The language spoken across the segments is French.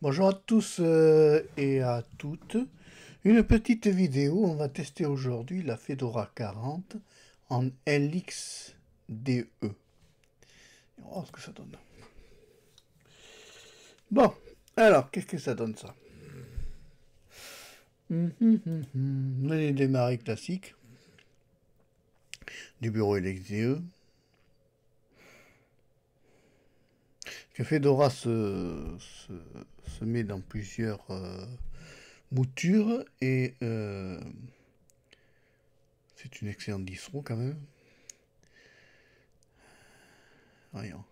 Bonjour à tous et à toutes. Une petite vidéo, on va tester aujourd'hui la Fedora 40 en LXDE. On va voir ce que ça donne. Bon, alors, qu'est-ce que ça donne ça? Les démarrer classiques du bureau LXDE. Que Fedora se met dans plusieurs moutures et c'est une excellente distro quand même. Voyons.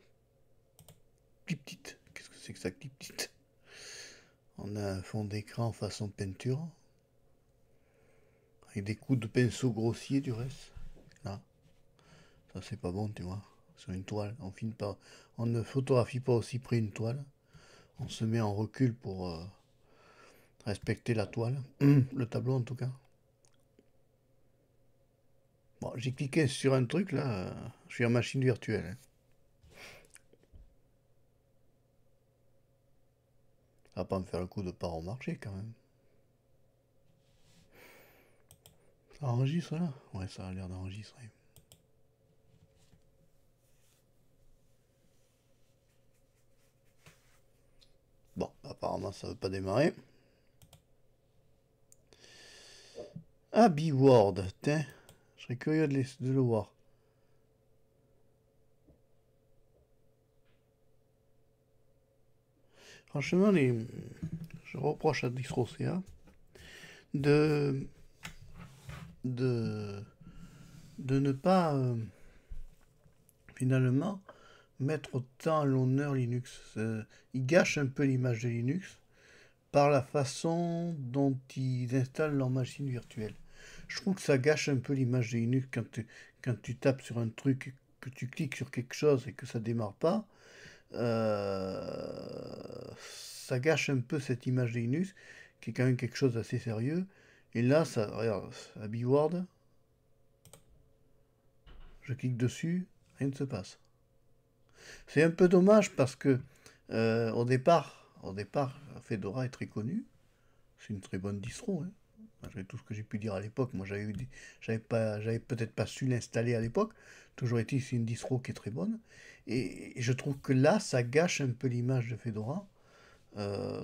Clip-tite. Qu'est-ce que c'est que ça, clip-tite? On a un fond d'écran façon peinture. Avec des coups de pinceau grossiers du reste. Là. Ça c'est pas bon, tu vois. Sur une toile. On filme pas. On ne photographie pas aussi près une toile. On se met en recul pour respecter la toile. Le tableau en tout cas. Bon, j'ai cliqué sur un truc là. Je suis en machine virtuelle. Hein. Ça va pas me faire le coup de pas remarcher quand même. Ça enregistre là? Ouais, ça a l'air d'enregistrer. Bon, apparemment ça veut pas démarrer. Ah, B-Word, tiens, je serais curieux de le voir. Franchement, je reproche à DistroCA de, de, de ne pas finalement mettre autant à l'honneur Linux. Ils gâchent un peu l'image de Linux par la façon dont ils installent leur machine virtuelle. Je trouve que ça gâche un peu l'image de Linux quand tu tapes sur un truc, que tu cliques sur quelque chose et que ça démarre pas. Ça gâche un peu cette image de Linux, qui est quand même quelque chose d'assez sérieux. Et là, ça, regarde, à B-Word, je clique dessus, rien ne se passe. C'est un peu dommage parce que au départ, Fedora est très connu. C'est une très bonne distro, hein. Malgré tout ce que j'ai pu dire à l'époque, moi j'avais peut-être pas su l'installer à l'époque. Toujours est-il, c'est une distro qui est très bonne. Et je trouve que là, ça gâche un peu l'image de Fedora.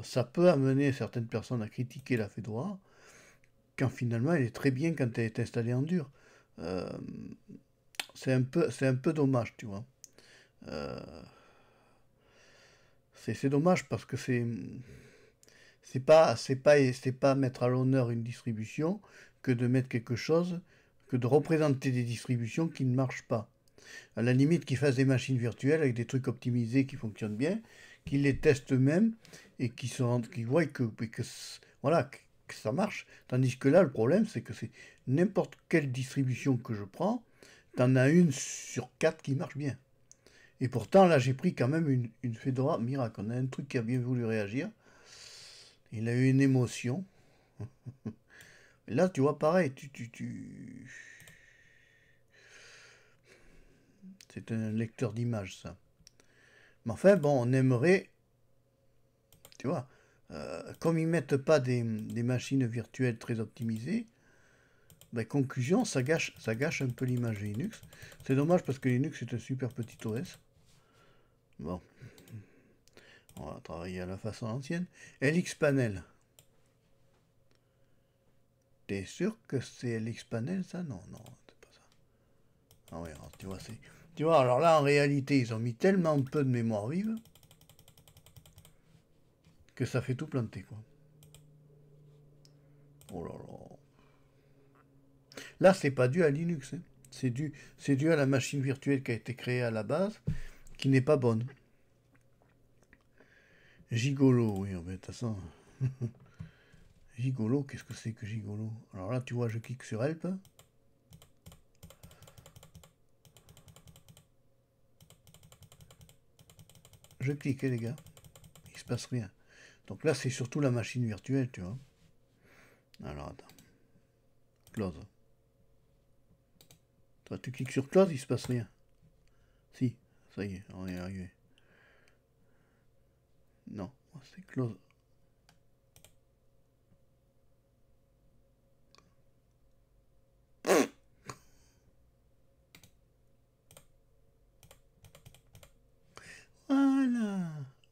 Ça peut amener certaines personnes à critiquer la Fedora, quand finalement elle est très bien quand elle est installée en dur. Euh, c'est un peu dommage, tu vois. Euh, c'est dommage parce que c'est pas mettre à l'honneur une distribution que de mettre quelque chose, que de représenter des distributions qui ne marchent pas. À la limite, qu'ils fassent des machines virtuelles avec des trucs optimisés qui fonctionnent bien, qu'ils les testent eux-mêmes et qu'ils voient voilà, que ça marche. Tandis que là, le problème, c'est que c'est n'importe quelle distribution que je prends, t'en as une sur quatre qui marche bien. Et pourtant, là, j'ai pris quand même une Fedora miracle. On a un truc qui a bien voulu réagir. Il a eu une émotion. Et là, tu vois, pareil, c'est un lecteur d'images, ça. Mais enfin, bon, on aimerait, tu vois, comme ils mettent pas des machines virtuelles très optimisées, ben, conclusion, ça gâche un peu l'image de Linux. C'est dommage parce que Linux est un super petit OS. Bon, on va travailler à la façon ancienne. LXPanel. T'es sûr que c'est LXPanel, ça? Non, non, c'est pas ça. Ah ouais, alors, tu vois, Tu vois, alors là, en réalité, ils ont mis tellement peu de mémoire vive que ça fait tout planter, quoi. Oh là là. Là, c'est pas dû à Linux, hein. C'est dû à la machine virtuelle qui a été créée à la base, qui n'est pas bonne. Gigolo, oui, oh, ben, de toute façon. Gigolo, qu'est-ce que c'est que Gigolo? Alors là, tu vois, je clique sur Help. Je clique, les gars. Il se passe rien. Donc là, c'est surtout la machine virtuelle, tu vois. Alors, attends. Close. Toi, tu cliques sur Close, il se passe rien. Si, ça y est, on est arrivé. Non, c'est Close.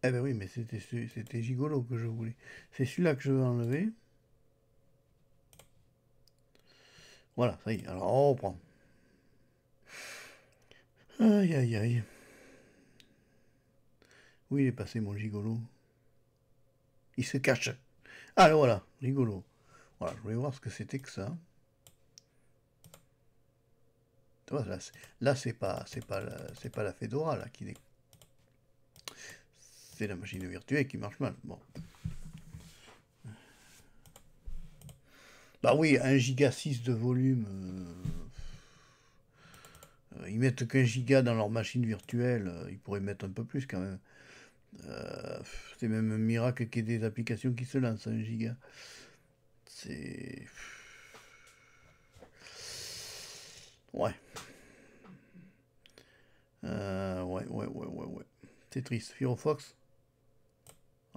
Eh ben oui, mais c'était Gigolo que je voulais. C'est celui-là que je veux enlever. Voilà, ça y est. Alors on reprend. Aïe aïe aïe. Où il est passé mon Gigolo? Il se cache. Ah le voilà, rigolo. Voilà, je voulais voir ce que c'était que ça. Tu vois, là c'est pas la Fedora là qui est. C'est la machine virtuelle qui marche mal. Bon. Bah oui, 1 giga 6 de volume. Ils mettent qu'un giga dans leur machine virtuelle. Ils pourraient mettre un peu plus quand même. C'est même un miracle qu'il y ait des applications qui se lancent à 1 giga. C'est. Ouais. Ouais. C'est triste. Firefox.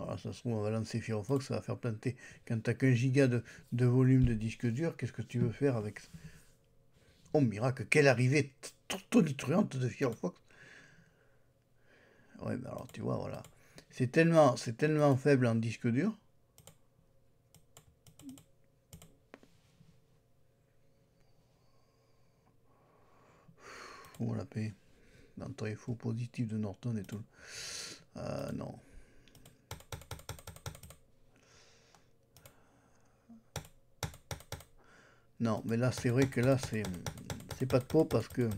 Alors, ça se trouve, on va lancer Firefox, ça va faire planter. Quand t'as qu'un giga de volume de disque dur, qu'est-ce que tu veux faire avec ça? Oh miracle, quelle arrivée tonitruante de Firefox. Ouais, mais alors tu vois, voilà. C'est tellement faible en disque dur. On la paye. Dans ton faux positif de Norton et tout. Non. Non, mais là, c'est vrai que là, c'est pas de peau parce que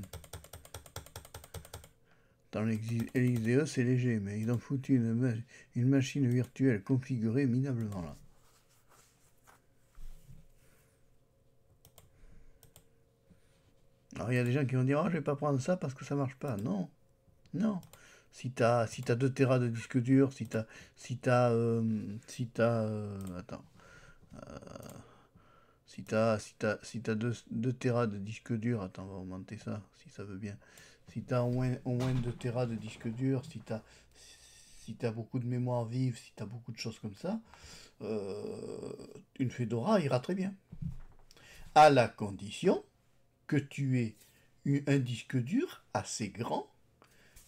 dans l'XDE, c'est léger, mais ils ont foutu une machine virtuelle configurée minablement là. Alors il y a des gens qui vont dire, oh, je vais pas prendre ça parce que ça marche pas. Non, non. Si t'as 2 Tera de disque dur, attends. Si t'as 2 Tera de disque dur, attends, on va augmenter ça, si ça veut bien. Si t'as au moins 2 Tera de disque dur, si t'as beaucoup de mémoire vive, si t'as beaucoup de choses comme ça, une Fedora ira très bien. À la condition que tu aies un disque dur assez grand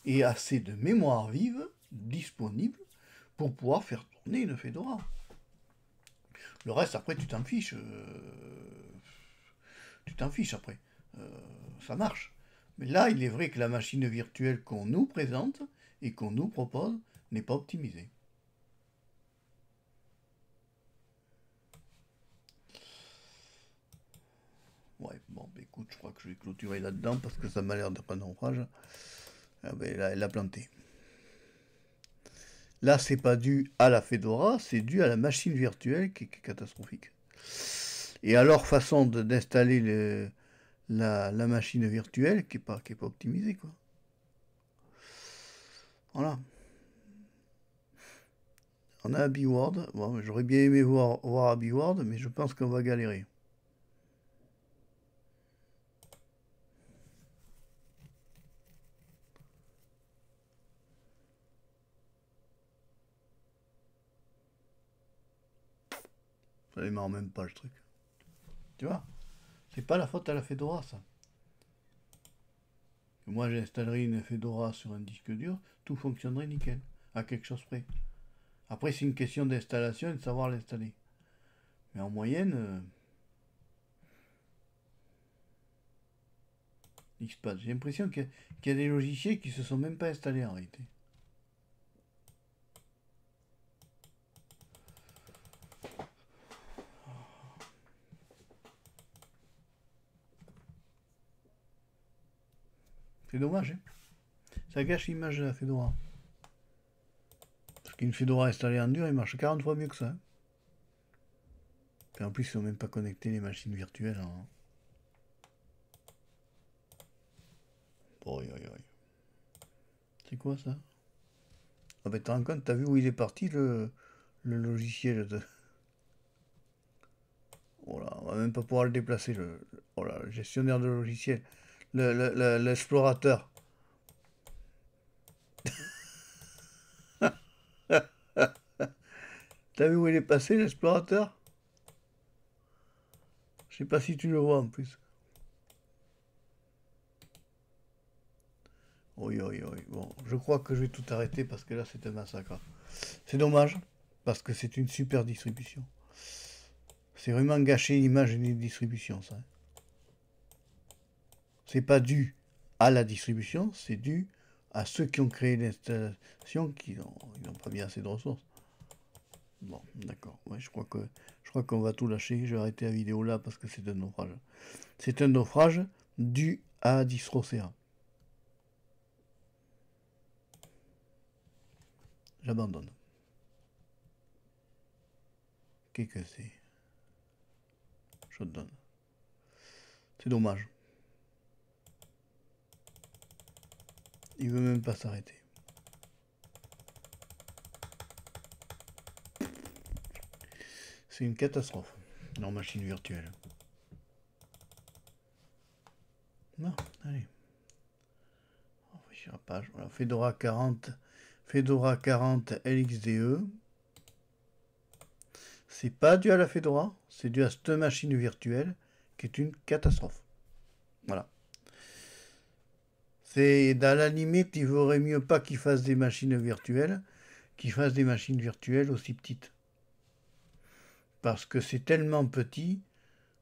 et assez de mémoire vive disponible pour pouvoir faire tourner une Fedora. Le reste, après, tu t'en fiches. Tu t'en fiches après. Ça marche. Mais là, il est vrai que la machine virtuelle qu'on nous présente et qu'on nous propose n'est pas optimisée. Ouais, bon, bah, écoute, je crois que je vais clôturer là-dedans parce que ça m'a l'air d'être un naufrage. Ah, ben, là, elle a planté. Là, c'est pas dû à la Fedora, c'est dû à la machine virtuelle qui est catastrophique. Et à leur façon d'installer la machine virtuelle qui est pas optimisée, quoi. Voilà. On a Abbey Ward. Bon, j'aurais bien aimé voir Abbey Ward, mais je pense qu'on va galérer. Ça démarre même pas le truc. Tu vois? C'est pas la faute à la Fedora, ça. Moi, j'installerai une Fedora sur un disque dur, tout fonctionnerait nickel, à quelque chose près. Après, c'est une question d'installation et de savoir l'installer. Mais en moyenne, il se passe. J'ai l'impression qu'il y a des logiciels qui se sont même pas installés en réalité. C'est dommage, hein. Ça gâche l'image de la Fedora. Parce qu'une Fedora installée en dur, elle marche 40 fois mieux que ça, hein. Et en plus, ils sont même pas connectés les machines virtuelles, hein. Oi, oi, oi. C'est quoi ça? Ah ben t'as rends compte, t'as vu où il est parti le logiciel de. Oh là, on va même pas pouvoir le déplacer, oh là, le gestionnaire de logiciel. L'explorateur. T'as vu où il est passé, l'explorateur? Je sais pas si tu le vois en plus. Oui. Bon, je crois que je vais tout arrêter parce que là c'est un massacre. C'est dommage, parce que c'est une super distribution. C'est vraiment gâcher l'image d'une distribution, ça. C'est pas dû à la distribution, c'est dû à ceux qui ont créé l'installation qui n'ont pas mis assez de ressources. Bon, d'accord. Ouais, je crois qu'on va tout lâcher. Je vais arrêter la vidéo là parce que c'est un naufrage. C'est un naufrage dû à Distrocea. J'abandonne. Qu'est-ce que c'est? Je te donne. C'est dommage. Il veut même pas s'arrêter. C'est une catastrophe. Non, machine virtuelle. Non, allez. On va sur la page. Voilà, Fedora 40. Fedora 40 LXDE. C'est pas dû à la Fedora, c'est dû à cette machine virtuelle qui est une catastrophe. Voilà. C'est dans la limite, il vaudrait mieux pas qu'ils fassent des machines virtuelles, qu'ils fassent des machines virtuelles aussi petites. Parce que c'est tellement petit,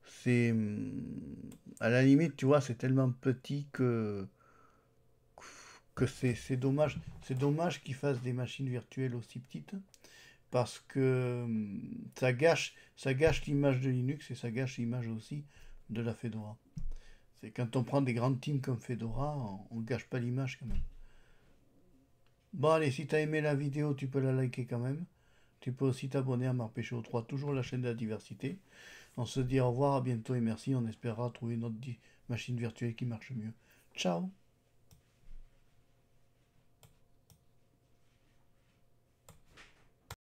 c'est à la limite, tu vois, c'est tellement petit que c'est dommage. C'est dommage qu'ils fassent des machines virtuelles aussi petites parce que ça gâche l'image de Linux et ça gâche l'image aussi de la Fedora. C'est quand on prend des grandes teams comme Fedora, on gâche pas l'image quand même. Bon allez, si t'as aimé la vidéo, tu peux la liker quand même. Tu peux aussi t'abonner à Marpécho 3, toujours la chaîne de la diversité. On se dit au revoir, à bientôt et merci. On espérera trouver une autre machine virtuelle qui marche mieux. Ciao!